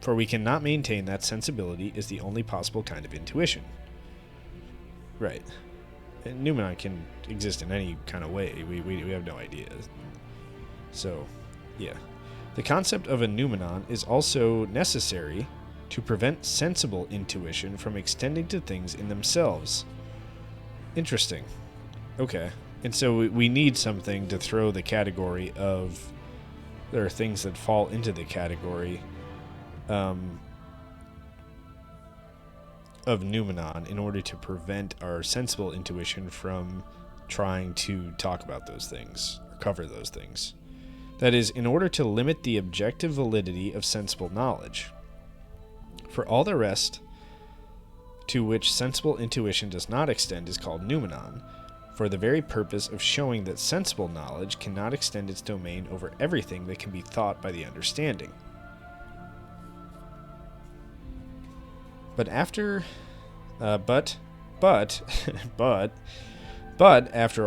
For we cannot maintain that sensibility is the only possible kind of intuition. Right. And noumenon can exist in any kind of way. We have no idea. So, yeah. The concept of a noumenon is also necessary to prevent sensible intuition from extending to things in themselves. Interesting. Okay. And so we need something to throw the category of... There are things that fall into the category of noumenon in order to prevent our sensible intuition from trying to talk about those things, or cover those things. That is, in order to limit the objective validity of sensible knowledge. For all the rest to which sensible intuition does not extend is called noumenon, for the very purpose of showing that sensible knowledge cannot extend its domain over everything that can be thought by the understanding. But after after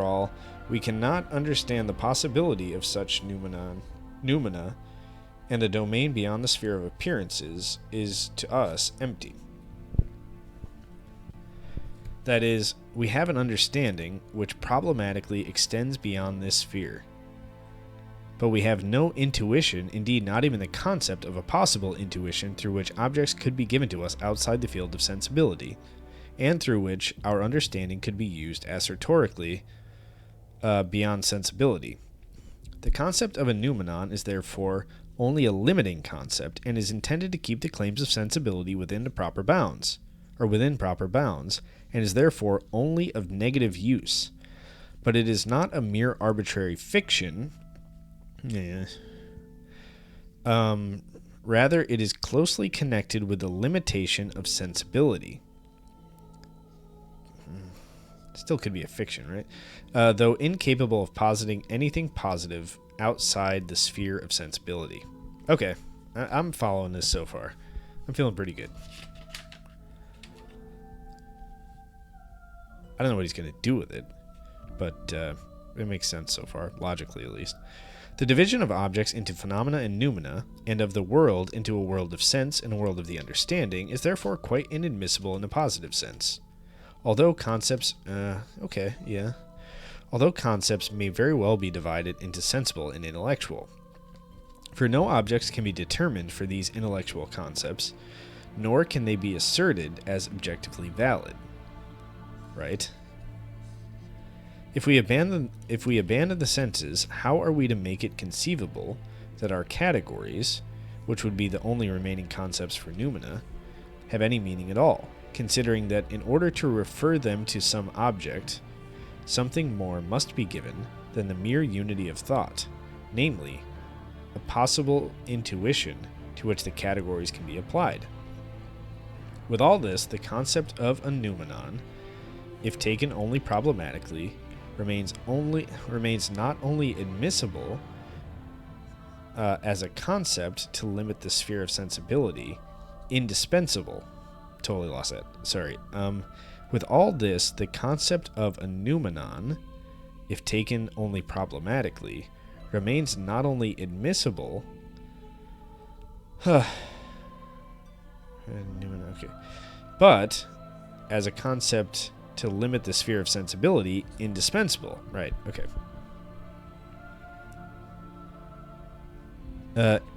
all, we cannot understand the possibility of such noumena, and the domain beyond the sphere of appearances is to us empty. That is, we have an understanding which problematically extends beyond this sphere. But we have no intuition, indeed not even the concept of a possible intuition through which objects could be given to us outside the field of sensibility, and through which our understanding could be used assertorically beyond sensibility. The concept of a noumenon is therefore only a limiting concept and is intended to keep the claims of sensibility within proper bounds, and is therefore only of negative use. But it is not a mere arbitrary fiction. Rather, it is closely connected with the limitation of sensibility. Still could be a fiction, right? Though incapable of positing anything positive outside the sphere of sensibility. Okay, I'm following this so far. I'm feeling pretty good. I don't know what he's going to do with it, but it makes sense so far, logically at least. The division of objects into phenomena and noumena, and of the world into a world of sense and a world of the understanding, is therefore quite inadmissible in a positive sense. Although concepts may very well be divided into sensible and intellectual. For no objects can be determined for these intellectual concepts, nor can they be asserted as objectively valid. Right? If we abandon the senses, how are we to make it conceivable that our categories, which would be the only remaining concepts for noumena, have any meaning at all, considering that in order to refer them to some object, something more must be given than the mere unity of thought, namely, a possible intuition to which the categories can be applied. With all this, the concept of a noumenon, if taken only problematically, remains not only admissible as a concept to limit the sphere of sensibility, indispensable. Totally lost that. Sorry. With all this, the concept of a noumenon, if taken only problematically, remains not only admissible, but as a concept to limit the sphere of sensibility, indispensable. Right, okay.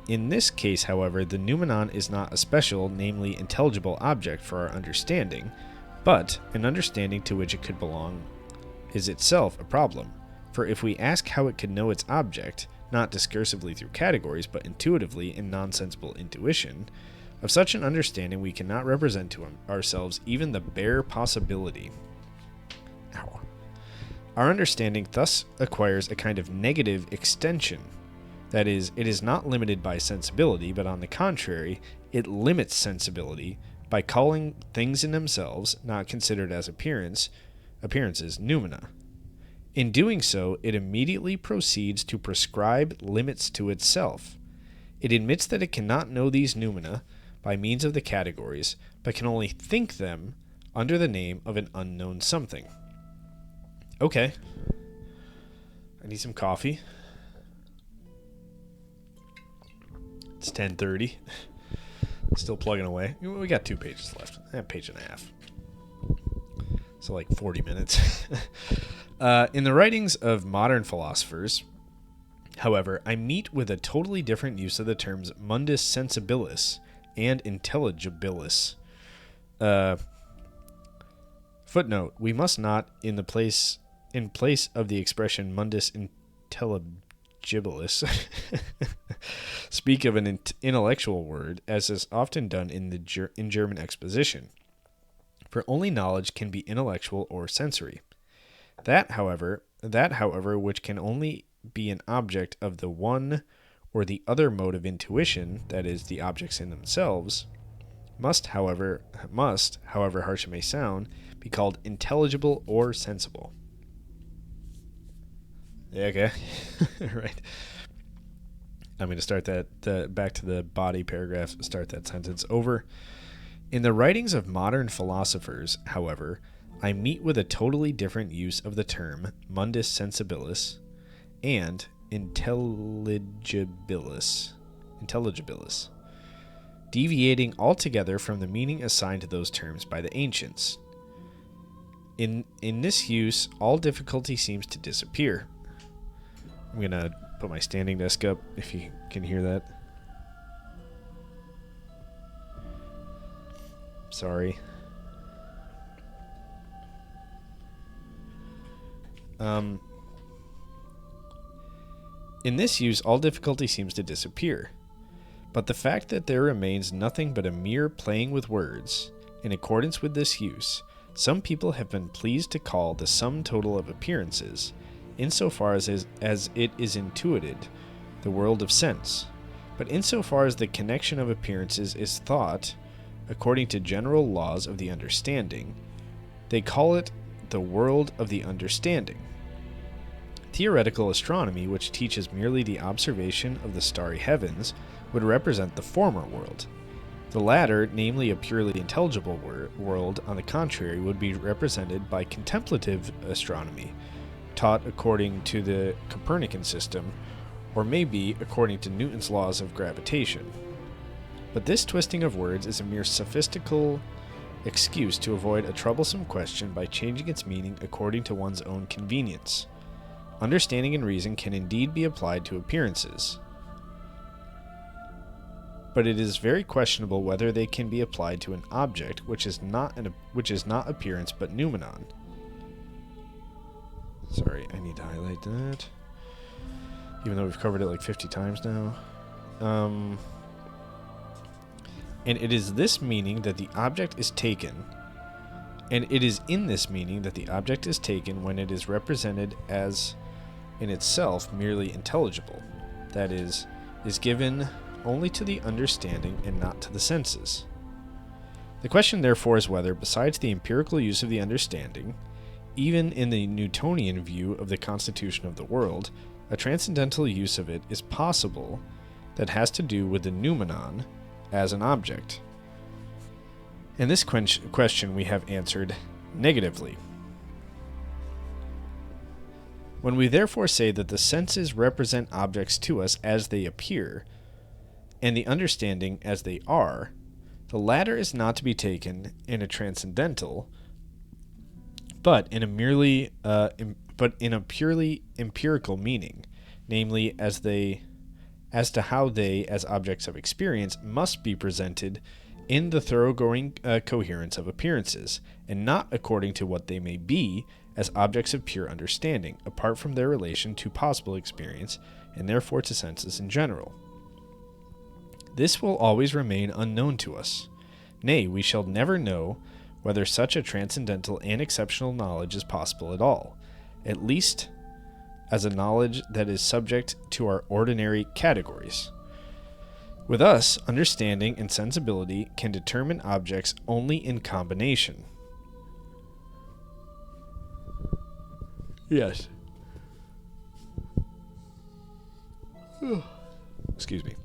In this case, however, the noumenon is not a special, namely intelligible object for our understanding, but an understanding to which it could belong is itself a problem. For if we ask how it could know its object, not discursively through categories, but intuitively in nonsensible intuition, of such an understanding we cannot represent to ourselves even the bare possibility. Our understanding thus acquires a kind of negative extension. That is, it is not limited by sensibility, but on the contrary, it limits sensibility by calling things in themselves, not considered as appearances, noumena. In doing so, it immediately proceeds to prescribe limits to itself. It admits that it cannot know these noumena by means of the categories, but can only think them under the name of an unknown something. Okay. I need some coffee. It's 10:30. Still plugging away. We got 2 pages left. A page and a half. So like 40 minutes. In the writings of modern philosophers, however, I meet with a totally different use of the terms mundus sensibilis and intelligibilis. Footnote, we must not, in place of the expression mundus intelligibilis, speak of an intellectual word, as is often done in German exposition. For only knowledge can be intellectual or sensory. That, however, which can only be an object of the one or the other mode of intuition, that is, the objects in themselves, must, however harsh it may sound, be called intelligible or sensible. Yeah, okay. Right. I'm going to start that, back to the body paragraph, start that sentence over. In the writings of modern philosophers, however, I meet with a totally different use of the term mundus sensibilis and intelligibilis, deviating altogether from the meaning assigned to those terms by the ancients. In this use, all difficulty seems to disappear. I'm going to put my standing desk up if you can hear that. Sorry. In this use, all difficulty seems to disappear. But the fact that there remains nothing but a mere playing with words, in accordance with this use, some people have been pleased to call the sum total of appearances, insofar as it is intuited, the world of sense. But insofar as the connection of appearances is thought, according to general laws of the understanding, they call it the world of the understanding. Theoretical astronomy, which teaches merely the observation of the starry heavens, would represent the former world. The latter, namely a purely intelligible world, on the contrary, would be represented by contemplative astronomy, taught according to the Copernican system, or maybe according to Newton's laws of gravitation. But this twisting of words is a mere sophistical excuse to avoid a troublesome question by changing its meaning according to one's own convenience. Understanding and reason can indeed be applied to appearances, but it is very questionable whether they can be applied to an object which is not appearance but noumenon. Sorry, I need to highlight that, even though we've covered it like 50 times now. And it is this meaning that the object is taken, and it is in this meaning that the object is taken when it is represented as in itself merely intelligible, that is given only to the understanding and not to the senses. The question therefore is whether, besides the empirical use of the understanding, even in the Newtonian view of the constitution of the world, a transcendental use of it is possible that has to do with the noumenon as an object. And this question we have answered negatively. When we therefore say that the senses represent objects to us as they appear, and the understanding as they are, the latter is not to be taken in a transcendental, but in a purely empirical meaning, namely as to how they, as objects of experience, must be presented in the thoroughgoing coherence of appearances, and not according to what they may be as objects of pure understanding, apart from their relation to possible experience, and therefore to senses in general. This will always remain unknown to us. Nay, we shall never know whether such a transcendental and exceptional knowledge is possible at all, at least as a knowledge that is subject to our ordinary categories. With us, understanding and sensibility can determine objects only in combination. Yes. Excuse me.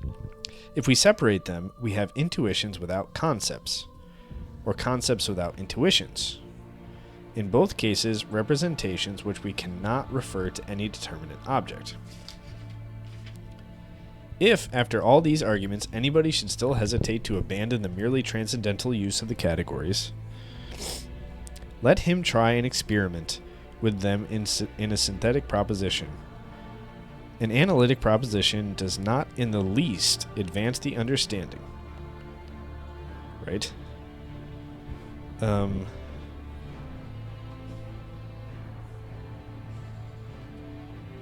If we separate them, we have intuitions without concepts, or concepts without intuitions. In both cases, representations which we cannot refer to any determinate object. If, after all these arguments, anybody should still hesitate to abandon the merely transcendental use of the categories, let him try an experiment with them in a synthetic proposition. An analytic proposition does not in the least advance the understanding. Right? And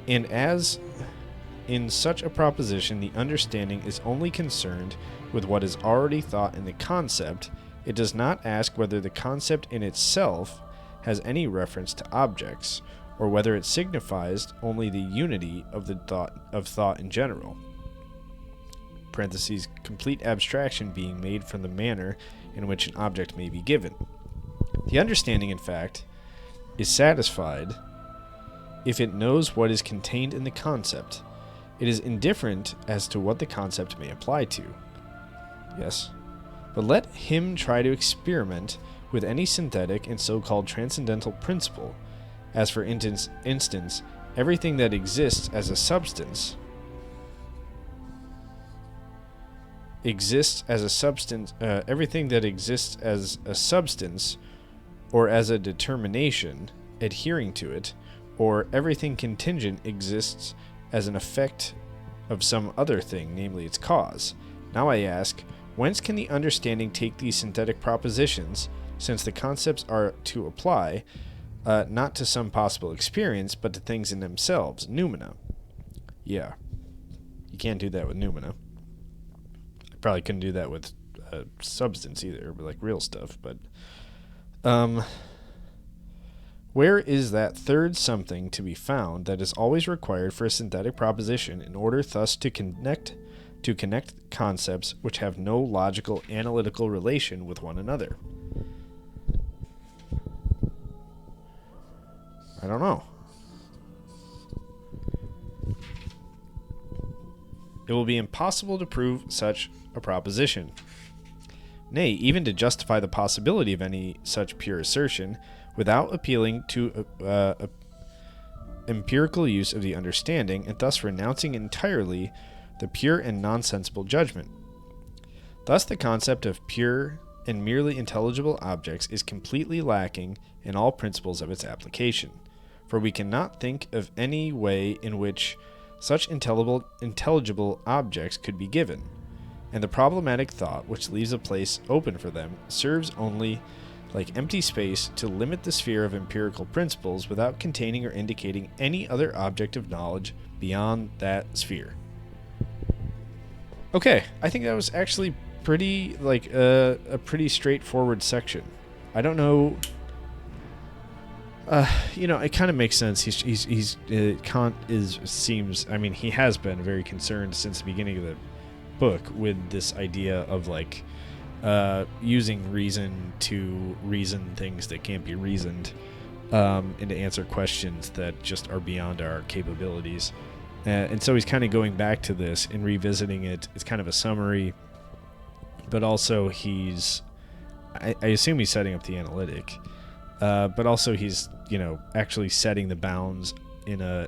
as in such a proposition the understanding is only concerned with what is already thought in the concept, it does not ask whether the concept in itself has any reference to objects, or whether it signifies only the unity of the thought in general. Parentheses, complete abstraction being made from the manner in which an object may be given. The understanding, in fact, is satisfied if it knows what is contained in the concept. It is indifferent as to what the concept may apply to. Yes. But let him try to experiment with any synthetic and so-called transcendental principle, as for instance, everything that exists as a substance everything that exists as a substance or as a determination adhering to it, or everything contingent exists as an effect of some other thing, namely its cause. Now I ask, whence can the understanding take these synthetic propositions, since the concepts are to apply not to some possible experience, but to things in themselves, noumena? Yeah, you can't do that with noumena. I probably couldn't do that with substance either, but like real stuff. But where is that third something to be found that is always required for a synthetic proposition in order thus to connect concepts which have no logical analytical relation with one another? I don't know. It will be impossible to prove such a proposition. Nay, even to justify the possibility of any such pure assertion without appealing to empirical use of the understanding, and thus renouncing entirely the pure and nonsensible judgment. Thus the concept of pure and merely intelligible objects is completely lacking in all principles of its application, for we cannot think of any way in which such intelligible objects could be given, and the problematic thought which leaves a place open for them serves only like empty space to limit the sphere of empirical principles without containing or indicating any other object of knowledge beyond that sphere. Okay, I think that was actually pretty, like, a pretty straightforward section. I don't know. It kind of makes sense. Kant seems. I mean, he has been very concerned since the beginning of the book with this idea of like using reason to reason things that can't be reasoned, and to answer questions that just are beyond our capabilities. And so he's kind of going back to this and revisiting it. It's kind of a summary, but also I assume he's setting up the analytic, but also he's, actually setting the bounds in a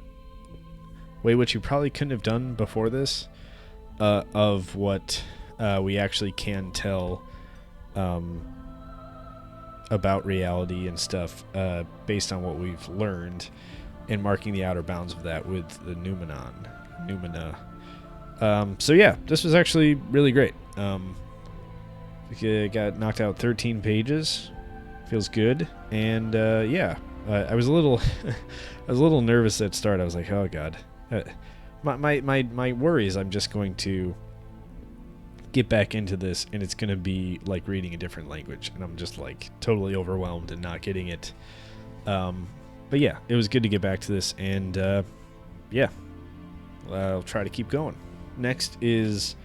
way which you probably couldn't have done before this, of what we actually can tell about reality and stuff based on what we've learned, and marking the outer bounds of that with the Noumena. So yeah, this was actually really great. Got knocked out 13 pages. Feels good. And I was a little nervous at start. I was like, oh god. My worry is I'm just going to get back into this and it's going to be like reading a different language, and I'm just like totally overwhelmed and not getting it. But yeah, it was good to get back to this, and I'll try to keep going. Next is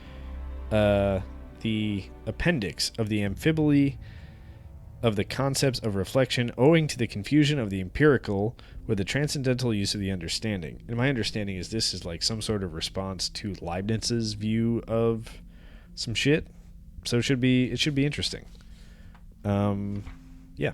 the appendix of the amphiboly of the concepts of reflection owing to the confusion of the empirical with the transcendental use of the understanding. And my understanding is this is like some sort of response to Leibniz's view of some shit. So it should be interesting. Yeah.